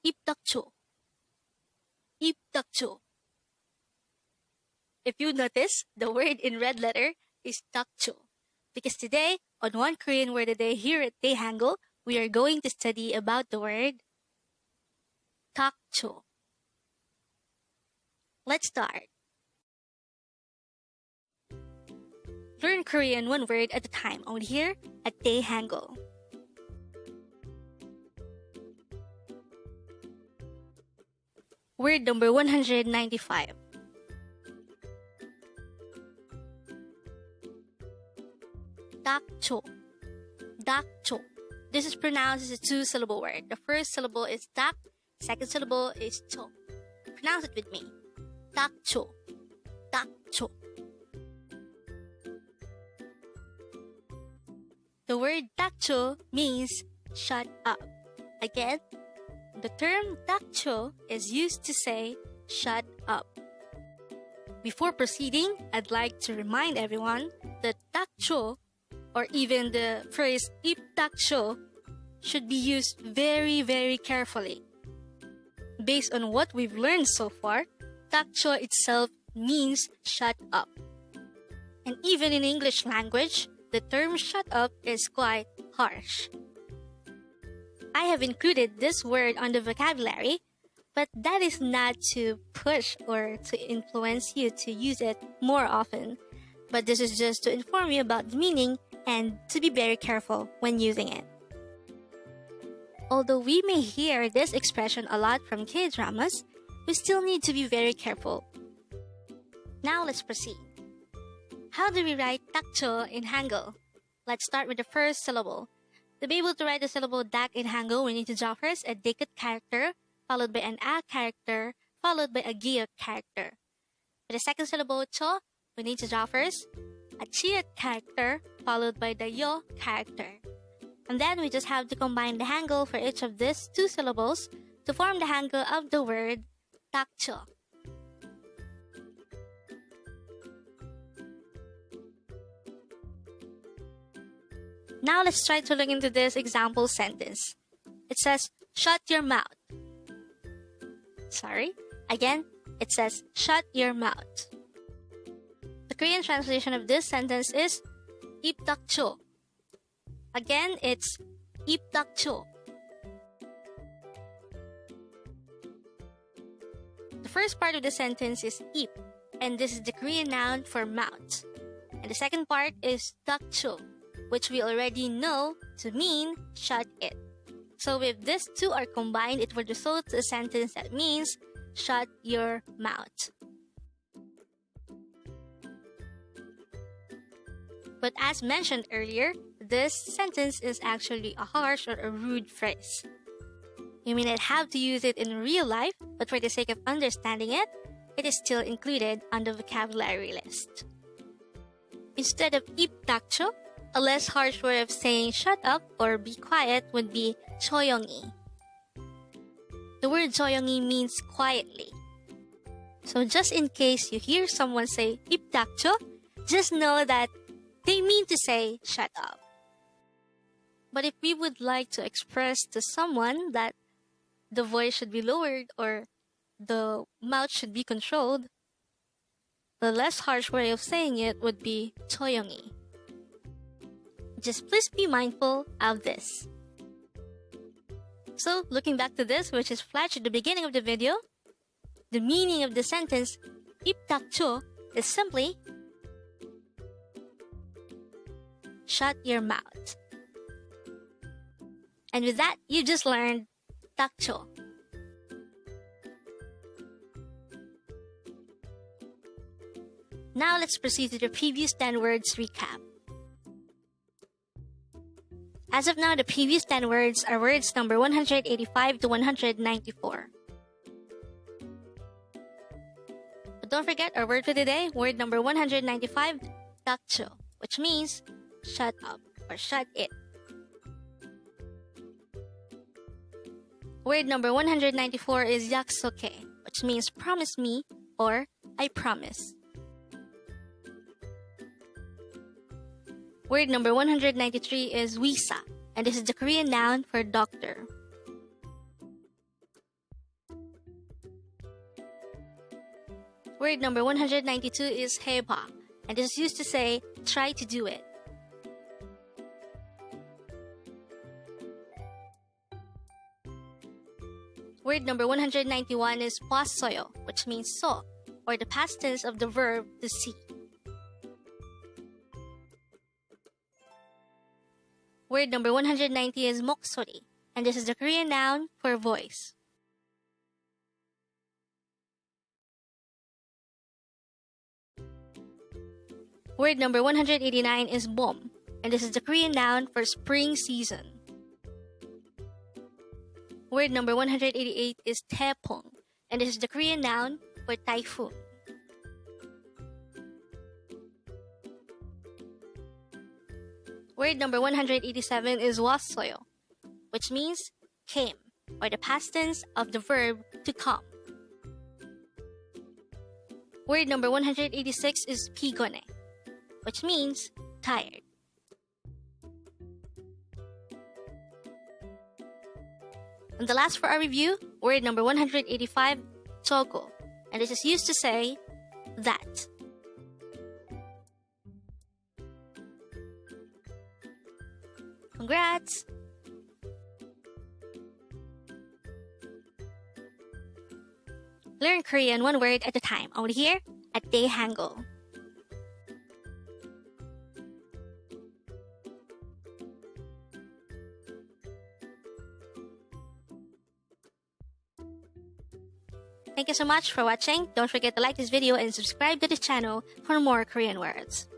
입닥쳐. 입닥쳐. If you notice, the word in red letter is dakcho. Because today, on One Korean Word a Day here at Dae-Hangul, we are going to study about the word dakcho. Let's start. Learn Korean one word at a time only here at Dae-Hangul. Word number 195. Dakcho. Dakcho. This is pronounced as a two-syllable word. The first syllable is dak, second syllable is cho. Pronounce it with me. Dakcho. Dakcho. The word dakcho means shut up. Again, the term dakcho is used to say shut up. Before proceeding, I'd like to remind everyone that dakcho, or even the phrase 입닥쳐, should be used very, very carefully. Based on what we've learned so far, dakcho itself means shut up. And even in English language, the term shut up is quite harsh. I have included this word on the vocabulary, but that is not to push or to influence you to use it more often. But this is just to inform you about the meaning and to be very careful when using it. Although we may hear this expression a lot from K-dramas, we still need to be very careful. Now let's proceed. How do we write dakcho in Hangul? Let's start with the first syllable. To be able to write the syllable dak in Hangul, we need to draw first a dikit character, followed by an a character, followed by a gyeok character. For the second syllable cho, we need to draw first a chiyet character, followed by the yo character. And then we just have to combine the Hangul for each of these two syllables to form the Hangul of the word dakcho. Now let's try to look into this example sentence. It says, shut your mouth. Sorry. Again, it says, shut your mouth. The Korean translation of this sentence is 입닥쳐. Again, it's 입닥쳐. The first part of the sentence is ip, and this is the Korean noun for mouth. And the second part is dakcho, which we already know to mean shut it. So if these two are combined, it would result to a sentence that means shut your mouth. But as mentioned earlier, this sentence is actually a harsh or a rude phrase. You may not have to use it in real life, but for the sake of understanding it, it is still included on the vocabulary list. Instead of 입닥쳐, a less harsh way of saying shut up or be quiet would be 조용히. The word 조용히 means quietly. So just in case you hear someone say 입닥쳐, just know that they mean to say shut up. But if we would like to express to someone that the voice should be lowered or the mouth should be controlled, the less harsh way of saying it would be 조용히. Just please be mindful of this. So, looking back to this, which is flashed at the beginning of the video, the meaning of the sentence 입닥쳐 is simply shut your mouth. And with that, you just learned dakcho. Now let's proceed to the previous 10 words recap. As of now, the previous 10 words are words number 185 to 194. But don't forget our word for today, word number 195, dakcho, which means shut up or shut it. Word number 194 is 약속해, which means promise me or I promise. Word number 193 is wisa, and this is the Korean noun for doctor. Word number 192 is 해봐, and this is used to say, try to do it. Word number 191 is 봤어요, which means saw, or the past tense of the verb to see. Word number 190 is 목소리, and this is the Korean noun for voice. Word number 189 is 봄, and this is the Korean noun for spring season. Word number 188 is 태풍, and this is the Korean noun for typhoon. Word number 187 is 왔어요, which means came, or the past tense of the verb to come. Word number 186 is 피곤해, which means tired. And the last for our review, word number 185, 저거, and this is used to say that. Congrats! Learn Korean one word at a time, only here at Dae-Hangul. Thank you so much for watching. Don't forget to like this video and subscribe to this channel for more Korean words.